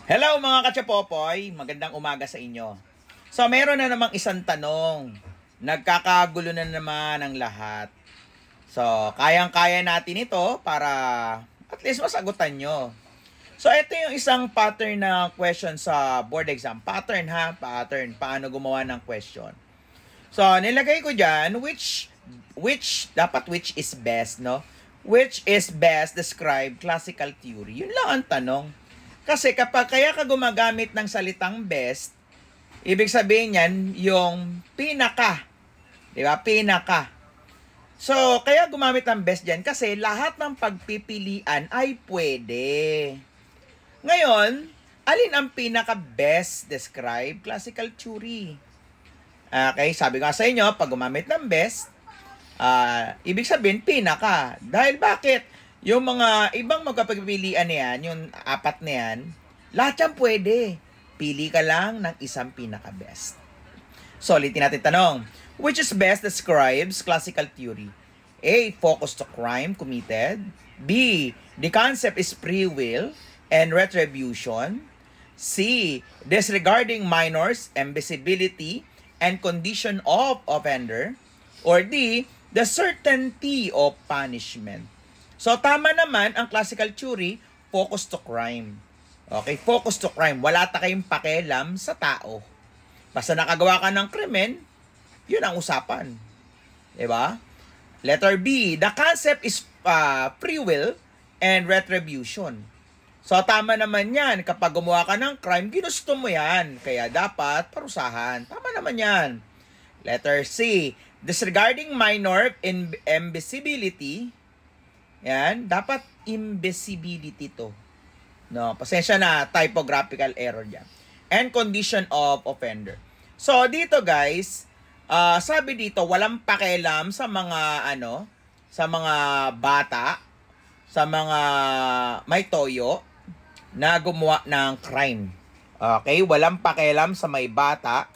Hello mga kachapopoy, magandang umaga sa inyo. So meron na namang isang tanong, nagkakagulo na naman ang lahat. So kayang-kaya natin ito para at least masagutan nyo. So ito yung isang pattern na question sa board exam. Pattern ha, pattern, paano gumawa ng question. So nilagay ko dyan, which is best, no? Which is best describe classical theory. Yun lang ang tanong. Kasi kapag kaya ka gumagamit ng salitang best, ibig sabihin yan yung pinaka. Di ba? Pinaka. So, kaya gumamit ng best dyan kasi lahat ng pagpipilian ay pwede. Ngayon, alin ang pinaka-best describe classical theory? Okay, sabi nga sa inyo, pag gumamit ng best, ibig sabihin pinaka. Dahil bakit? Yung mga ibang magpapagpilian na yan, yung apat na yan, lahat yan pwede. Pili ka lang ng isang pinaka-best. So, ulitin natin tanong. Which is best describes classical theory? A. Focus to crime committed. B. The concept is free will and retribution. C. Disregarding minors, invisibility, and condition of offender. Or D. The certainty of punishment. So, tama naman ang classical theory, focus to crime. Okay, focus to crime. Wala ta kayong pakialam sa tao. Basta nakagawa ka ng krimen, yun ang usapan. Diba? Letter B, the concept is free will and retribution. So, tama naman yan. Kapag gumawa ka ng crime, ginusto mo yan. Kaya dapat parusahan. Tama naman yan. Letter C, disregarding minor invisibility. Yan, dapat invisibility to. No, pasensya na, typographical error diyan. And condition of offender. So dito guys, sabi dito walang pakialam sa mga sa mga bata, sa mga may toyo na gumawa ng crime. Okay, walang pakialam sa may bata.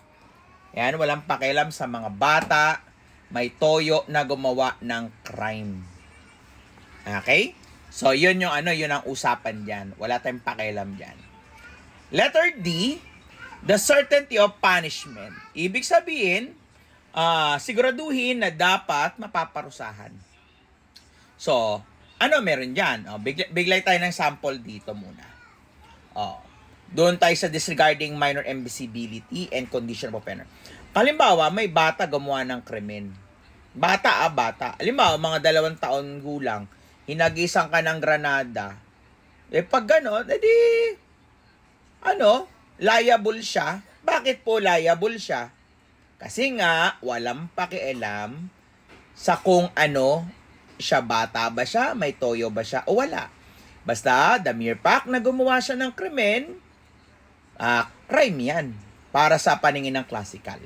Yan, walang pakialam sa mga bata, may toyo na gumawa ng crime. Okay? So, yun yung yun ang usapan diyan. Wala tayong pakialam diyan. Letter D, the certainty of punishment. Ibig sabihin, siguraduhin na dapat mapaparusahan. So, meron diyan? Biglay tayo ng sample dito muna. Doon tayo sa disregarding minor invisibility and condition of offender. Halimbawa, may bata gumawa ng krimen. Bata. Halimbawa, mga 2 taon gulang, hinagisan ka ng granada. Pag gano'n, liable siya. Bakit po liable siya? Kasi nga, walang pakialam sa kung siya, bata ba siya, may toyo ba siya, o wala. Basta, the mere fact na gumawa siya ng krimen, crime yan. Para sa paningin ng classical.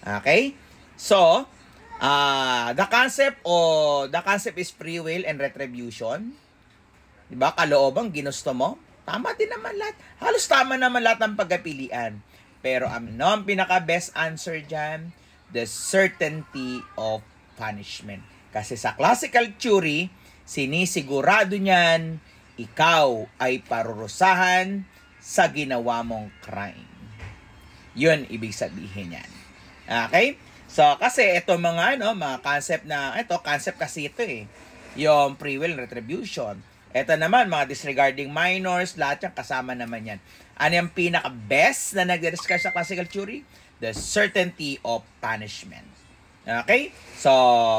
Okay? So, the concept is free will and retribution. 'Di ba? Kaloobang ginusto mo. Tama din naman lahat. Halos tama naman lahat ng pagpipilian. Pero ang pinaka-best answer diyan, the certainty of punishment. Kasi sa classical theory, sinisigurado niyan ikaw ay parurusahan sa ginawa mong crime. 'Yun ibig sabihin niyan. Okay? So, kasi ito mga concept na, concept kasi ito yung free will and retribution. Ito naman, mga disregarding minors, lahat yan, kasama naman yan. Ano yung pinaka-best na nag-discuss sa classical theory? The certainty of punishment. Okay? So,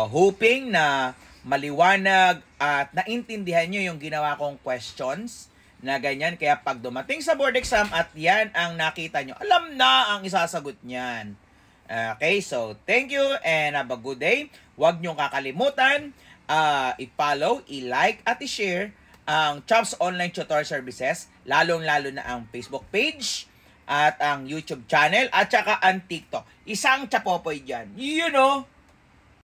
hoping na maliwanag at naintindihan nyo yung ginawa kong questions na ganyan. Kaya pag dumating sa board exam at yan ang nakita nyo, alam na ang isasagot niyan. Okay, so thank you and have a good day. Huwag niyong kakalimutan i-follow, i-like at i-share ang Chops Online Tutor Services, lalong-lalo na ang Facebook page at ang YouTube channel at saka ang TikTok. Isang chapopoy dyan. You know,